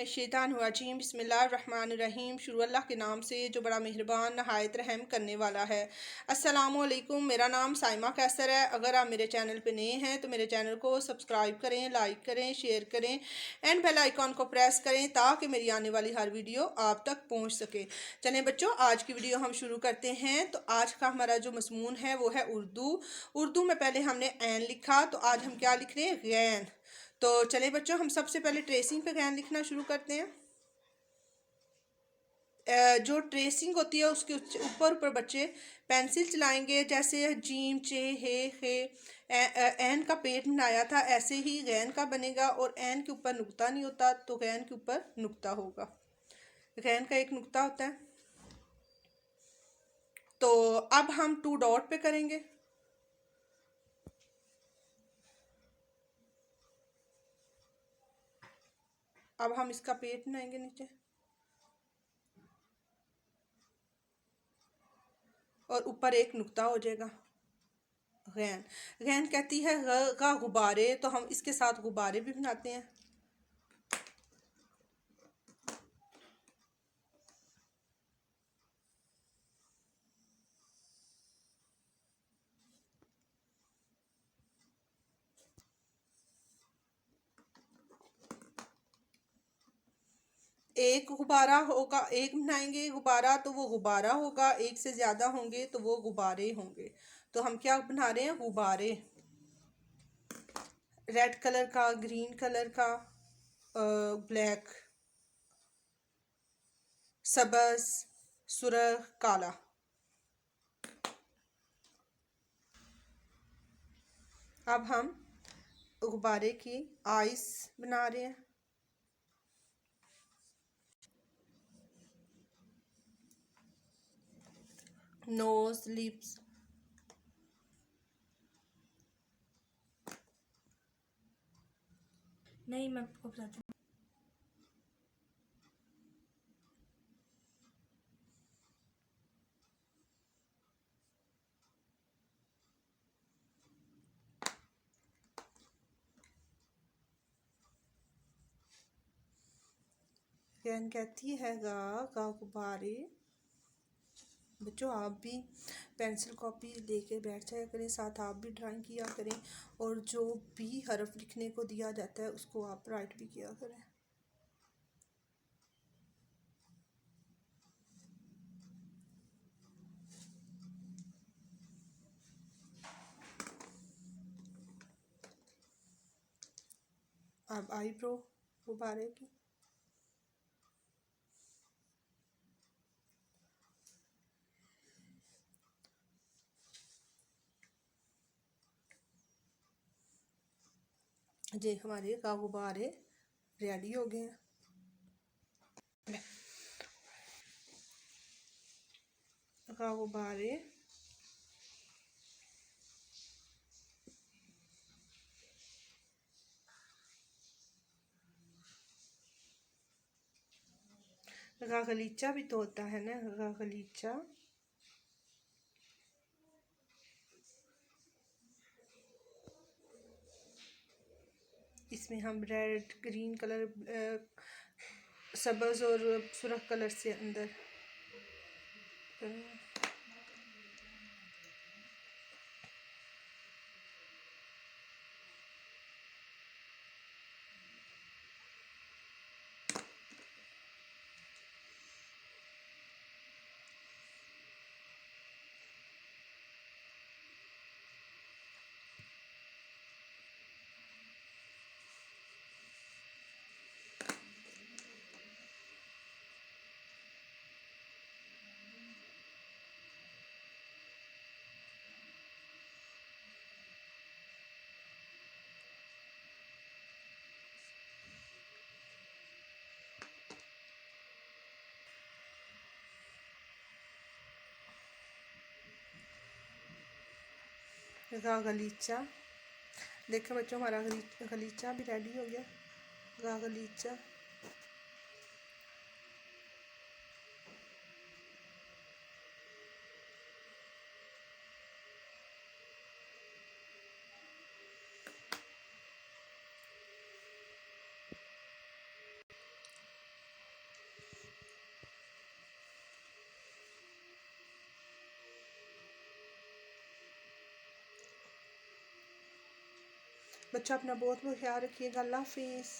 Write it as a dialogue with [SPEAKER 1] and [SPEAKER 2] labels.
[SPEAKER 1] मिनश्शैतानिर्रजीम बिस्मिल्लाहिर्रहमानिर्रहीम। शुरू अल्लाह के नाम से जो बड़ा मेहरबान नहायत रहम करने वाला है। अस्सलामुअलैकुम, मेरा नाम साइमा qaisar है। अगर आप मेरे चैनल पे नए हैं तो मेरे चैनल को सब्सक्राइब करें, लाइक करें, शेयर करें एंड बेल आइकॉन को प्रेस करें ताकि मेरी आने वाली हर वीडियो आप तक पहुँच सके। चलें बच्चों, आज की वीडियो हम शुरू करते हैं। तो आज का हमारा जो मज़मून है वो है उर्दू। उर्दू में पहले हमने ऐन लिखा, तो आज हम क्या लिख रहे हैं? गैन। तो चलें बच्चों, हम सबसे पहले ट्रेसिंग पे गैन लिखना शुरू करते हैं। जो ट्रेसिंग होती है उसके ऊपर ऊपर बच्चे पेंसिल चलाएंगे, जैसे जीम, चे, हे, एन का पेट बनाया था, ऐसे ही गैन का बनेगा। और एन के ऊपर नुक्ता नहीं होता तो गैन के ऊपर नुक्ता होगा। गैन का एक नुक्ता होता है। तो अब हम टू डॉट पे करेंगे। अब हम इसका पेट बनाएंगे नीचे, और ऊपर एक नुक्ता हो जाएगा। गैन गैन कहती है ग का गुब्बारे, तो हम इसके साथ गुब्बारे भी बनाते हैं। एक गुब्बारा होगा, एक बनाएंगे गुब्बारा तो वो गुब्बारा होगा, एक से ज़्यादा होंगे तो वो गुब्बारे होंगे। तो हम क्या बना रहे हैं? गुब्बारे। रेड कलर का, ग्रीन कलर का, ब्लैक, सब्ज, सुरख, काला। अब हम गुब्बारे की आइस बना रहे हैं। नोज, लिप्स,
[SPEAKER 2] नहीं मैं आपको बताती हूँ।
[SPEAKER 1] गैन कहती है गा गुब्बारे। बच्चों, आप भी पेंसिल कॉपी लेके बैठ जाया करें, साथ आप भी ड्राइंग किया करें, और जो भी हर्फ लिखने को दिया जाता है उसको आप राइट भी किया करें। अब आईब्रो गुब्बारे की। जी, हमारे का गुब्बारे रेडी हो गए हैं। का गुब्बारे का गलीचा भी तो होता है ना, का गलीचा। इसमें हम रेड, ग्रीन कलर, सब्ज और सुरख कलर से अंदर का गलीचा। देखो बच्चों, हमारा गलीचा भी रेडी हो गया। का गलीचा। बच्चा अपना बहुत बहुत ख्याल रखिएगा। अल्लाह हाफिज़।